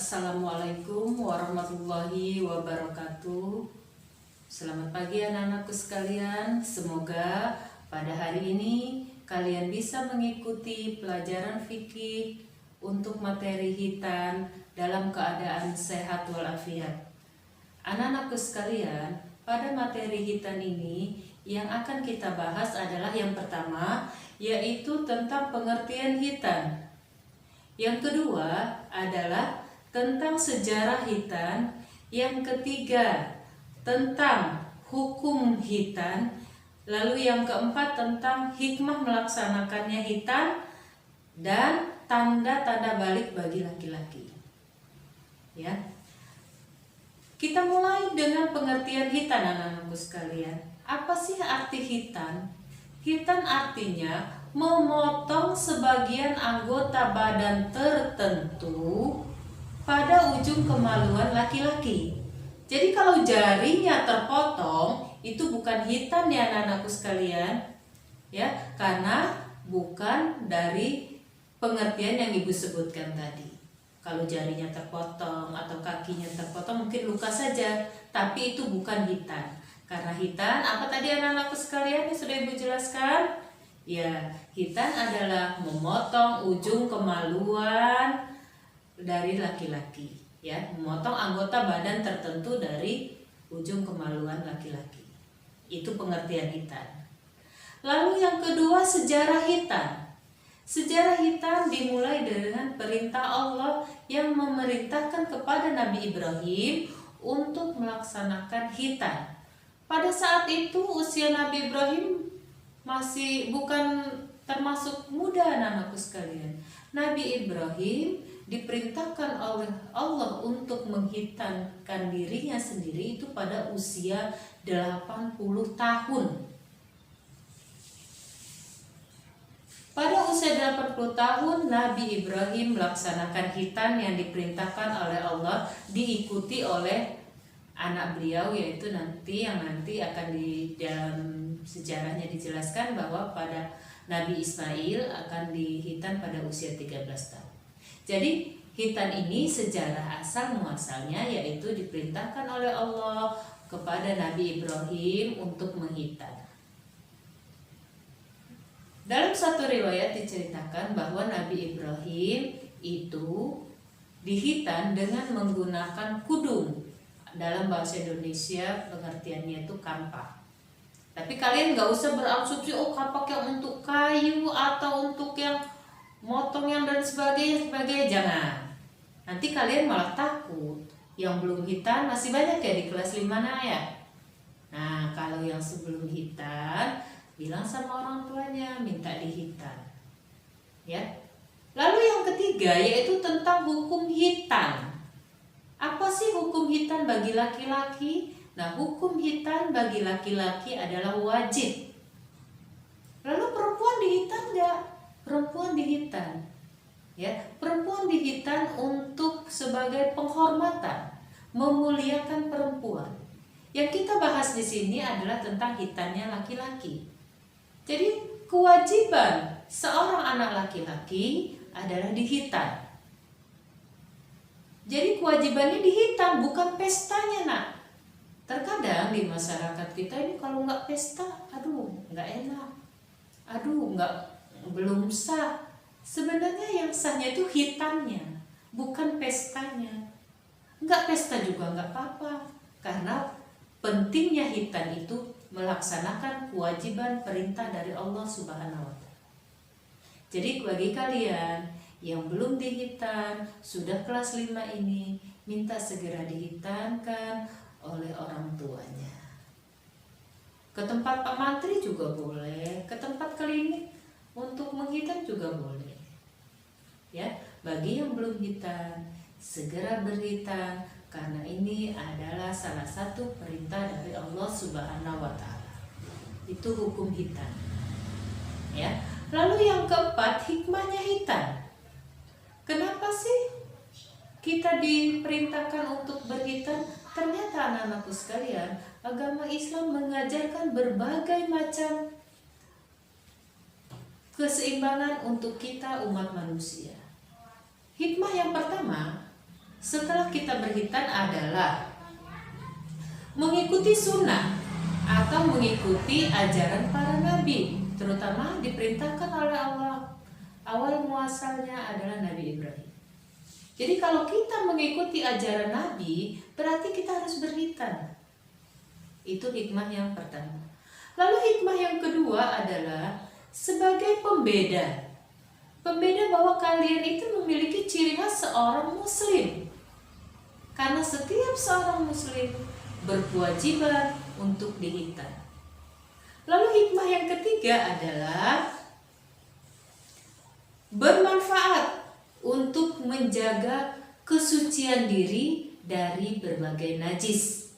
Assalamualaikum warahmatullahi wabarakatuh. Selamat pagi anak-anakku sekalian. Semoga pada hari ini kalian bisa mengikuti pelajaran fikih untuk materi hitan dalam keadaan sehat walafiat. Anak-anakku sekalian, pada materi hitan ini yang akan kita bahas adalah yang pertama, yaitu tentang pengertian hitan. Yang kedua adalah tentang sejarah hitan. Yang ketiga tentang hukum hitan. Lalu yang keempat tentang hikmah melaksanakannya hitan dan tanda-tanda balik bagi laki-laki. Ya. Kita mulai dengan pengertian hitan anak-anakku sekalian. Apa sih arti hitan? Hitan artinya memotong sebagian anggota badan tertentu pada ujung kemaluan laki-laki. Jadi kalau jarinya terpotong, itu bukan hitan ya anak-anakku sekalian. Ya, karena bukan dari pengertian yang Ibu sebutkan tadi. Kalau jarinya terpotong atau kakinya terpotong mungkin luka saja, tapi itu bukan hitan. Karena hitan, apa tadi anak-anakku sekalian yang sudah Ibu jelaskan? Ya, hitan adalah memotong ujung kemaluan dari laki-laki, ya, memotong anggota badan tertentu dari ujung kemaluan laki-laki. Itu pengertian hitan. Lalu yang kedua, sejarah hitan. Sejarah hitan dimulai dengan perintah Allah yang memerintahkan kepada Nabi Ibrahim untuk melaksanakan hitan. Pada saat itu usia Nabi Ibrahim masih bukan termasuk muda anak-anakku sekalian. Nabi Ibrahim diperintahkan oleh Allah untuk menghitankan dirinya sendiri itu pada usia 80 tahun. Pada usia 80 tahun Nabi Ibrahim melaksanakan hitan yang diperintahkan oleh Allah, diikuti oleh anak beliau, yaitu nanti akan di dalam sejarahnya dijelaskan bahwa pada Nabi Ismail akan dihitan pada usia 13 tahun. Jadi hitan ini sejarah asal muasalnya yaitu diperintahkan oleh Allah kepada Nabi Ibrahim untuk menghitan. Dalam satu riwayat diceritakan bahwa Nabi Ibrahim itu dihitan dengan menggunakan kudung. Dalam bahasa Indonesia pengertiannya itu kampak. Tapi kalian gak usah berasumsi kampak yang untuk kayu atau untuk yang motong yang dan sebagainya, jangan. Nanti kalian malah takut. Yang belum hitan masih banyak ya di kelas 5 ya. Nah, kalau yang sebelum hitan bilang sama orang tuanya minta dihitan. Ya. Lalu yang ketiga yaitu tentang hukum hitan. Apa sih hukum hitan bagi laki-laki? Nah, hukum hitan bagi laki-laki adalah wajib. Lalu perempuan dihitan enggak? Perempuan dihitan. Ya, perempuan dihitan untuk sebagai penghormatan, memuliakan perempuan. Yang kita bahas di sini adalah tentang hitannya laki-laki. Jadi kewajiban seorang anak laki-laki adalah dihitan. Jadi kewajibannya dihitan, bukan pestanya nak. Terkadang di masyarakat kita ini kalau nggak pesta, aduh nggak enak, aduh belum sah. Sebenarnya yang sahnya itu hitannya, bukan pestanya. Nggak pesta juga nggak apa-apa, karena pentingnya hitan itu melaksanakan kewajiban perintah dari Allah Subhanahu wa Ta'ala. Jadi bagi kalian yang belum dihitan, sudah kelas 5 ini, minta segera dihitankan oleh orang tuanya. Ke tempat Pak Mantri juga boleh, ke tempat klinik untuk menghitan juga boleh. Ya, bagi yang belum hitan, segera berhitan karena ini adalah salah satu perintah dari Allah Subhanahu wa Ta'ala. Itu hukum hitan. Ya. Lalu yang keempat, hikmahnya hitan. Kenapa sih kita diperintahkan untuk berhitan? Ternyata anak-anakku sekalian, agama Islam mengajarkan berbagai macam keseimbangan untuk kita umat manusia. Hikmah yang pertama, setelah kita berhitan adalah mengikuti sunnah atau mengikuti ajaran para nabi, terutama diperintahkan oleh Allah. Awal muasalnya adalah Nabi Ibrahim. Jadi kalau kita mengikuti ajaran Nabi, berarti kita harus berhitan. Itu hikmah yang pertama. Lalu hikmah yang kedua adalah sebagai pembeda. Pembeda bahwa kalian itu memiliki ciri khas seorang muslim. Karena setiap seorang muslim berkewajiban untuk dihitan. Lalu hikmah yang ketiga adalah bermanfaat untuk menjaga kesucian diri dari berbagai najis.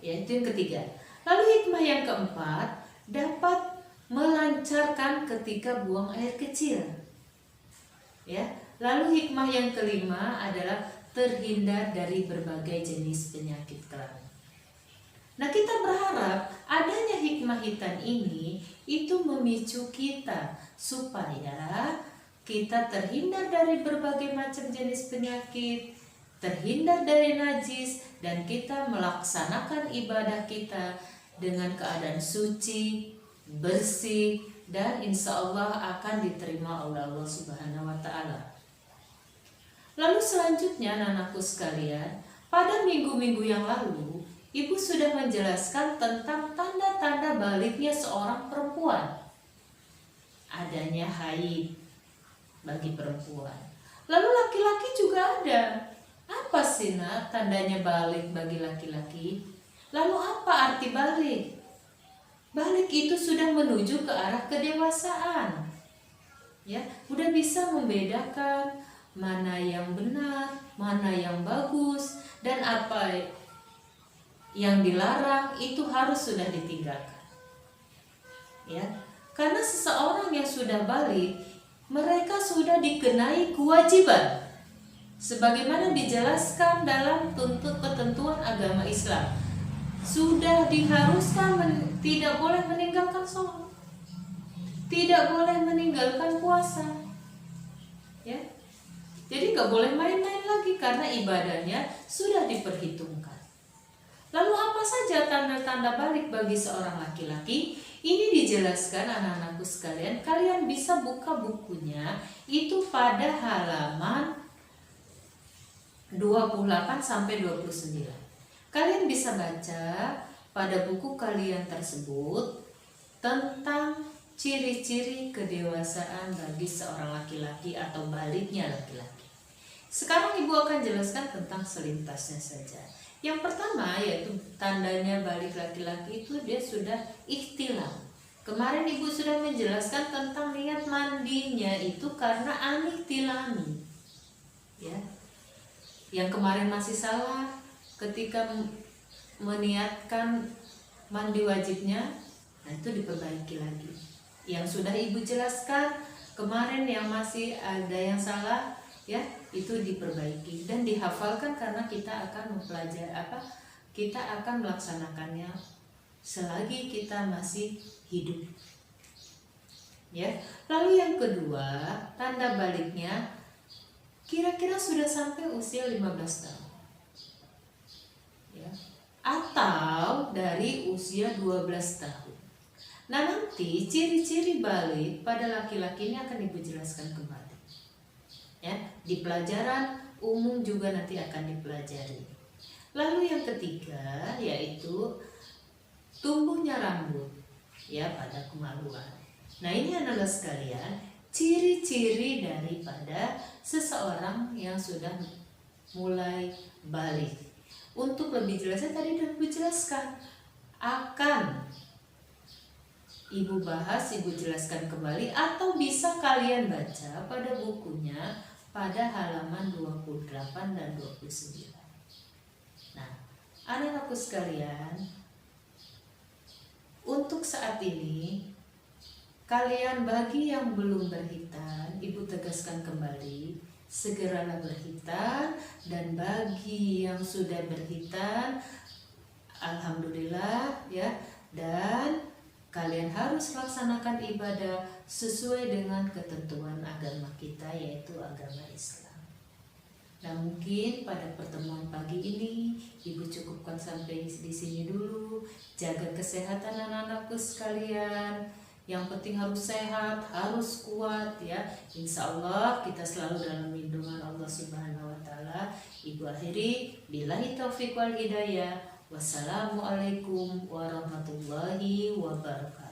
Ya, itu yang ketiga. Lalu hikmah yang keempat, dapat melancarkan ketika buang air kecil. Ya. Lalu hikmah yang kelima adalah terhindar dari berbagai jenis penyakit kelamin. Nah, kita berharap adanya hikmah hitan ini itu memicu kita supaya kita terhindar dari berbagai macam jenis penyakit, terhindar dari najis, dan kita melaksanakan ibadah kita dengan keadaan suci, bersih, dan insya Allah akan diterima oleh Allah Subhanahu wa Ta'ala. Lalu selanjutnya, anak-anakku sekalian, pada minggu-minggu yang lalu, Ibu sudah menjelaskan tentang tanda-tanda baliknya seorang perempuan. Adanya haid bagi perempuan. Lalu laki-laki juga ada. Apa sih nak tandanya balik bagi laki-laki? Lalu apa arti balik? Balik itu sudah menuju ke arah kedewasaan. Ya, udah bisa membedakan mana yang benar, mana yang bagus, dan apa yang dilarang itu harus sudah ditinggalkan. Ya, karena seseorang yang sudah balik, mereka sudah dikenai kewajiban sebagaimana dijelaskan dalam ketentuan agama Islam. Sudah diharuskan tidak boleh meninggalkan sholat, tidak boleh meninggalkan puasa. Ya, jadi nggak boleh main-main lagi karena ibadahnya sudah diperhitungkan. Lalu apa saja tanda-tanda balik bagi seorang laki-laki? Ini dijelaskan anak-anakku sekalian. Kalian bisa buka bukunya itu pada halaman 28 sampai 29. Kalian bisa baca pada buku kalian tersebut tentang ciri-ciri kedewasaan bagi seorang laki-laki atau baliknya laki-laki. Sekarang Ibu akan jelaskan tentang selintasnya saja. Yang pertama yaitu tandanya balik laki-laki itu dia sudah ihtilam. Kemarin Ibu sudah menjelaskan tentang niat mandinya itu karena anihtilami. Ya. Yang kemarin masih salah ketika meniatkan mandi wajibnya, nah itu diperbaiki lagi. Yang sudah Ibu jelaskan kemarin yang masih ada yang salah, ya itu diperbaiki dan dihafalkan karena kita akan mempelajari kita akan melaksanakannya selagi kita masih hidup. Ya. Lalu yang kedua, tanda baliknya kira-kira sudah sampai usia 15 tahun. Ya. Atau dari usia 12 tahun. Nah, nanti ciri-ciri balik pada laki-laki ini akan Ibu jelaskan kembali. Ya, di pelajaran umum juga nanti akan dipelajari. Lalu yang ketiga yaitu tumbuhnya rambut ya pada kemaluan. Nah, ini adalah sekalian ciri-ciri daripada seseorang yang sudah mulai balik. Untuk lebih jelasnya tadi sudah Ibu jelaskan, akan Ibu bahas, Ibu jelaskan kembali, atau bisa kalian baca pada bukunya pada halaman 28 dan 29. Nah, anak-anakku sekalian, untuk saat ini kalian bagi yang belum berhitan, Ibu tegaskan kembali, segeralah berhitan, dan bagi yang sudah berhitan, alhamdulillah ya, dan kalian harus laksanakan ibadah sesuai dengan ketentuan agama kita, yaitu agama Islam. Nah, mungkin pada pertemuan pagi ini Ibu cukupkan sampai di sini dulu. Jaga kesehatan anak-anakku sekalian. Yang penting harus sehat, harus kuat ya. Insya Allah kita selalu dalam lindungan Allah Subhanahu wa Ta'ala. Ibu akhiri, billahi taufiq wal hidayah. Wassalamualaikum warahmatullahi wabarakatuh.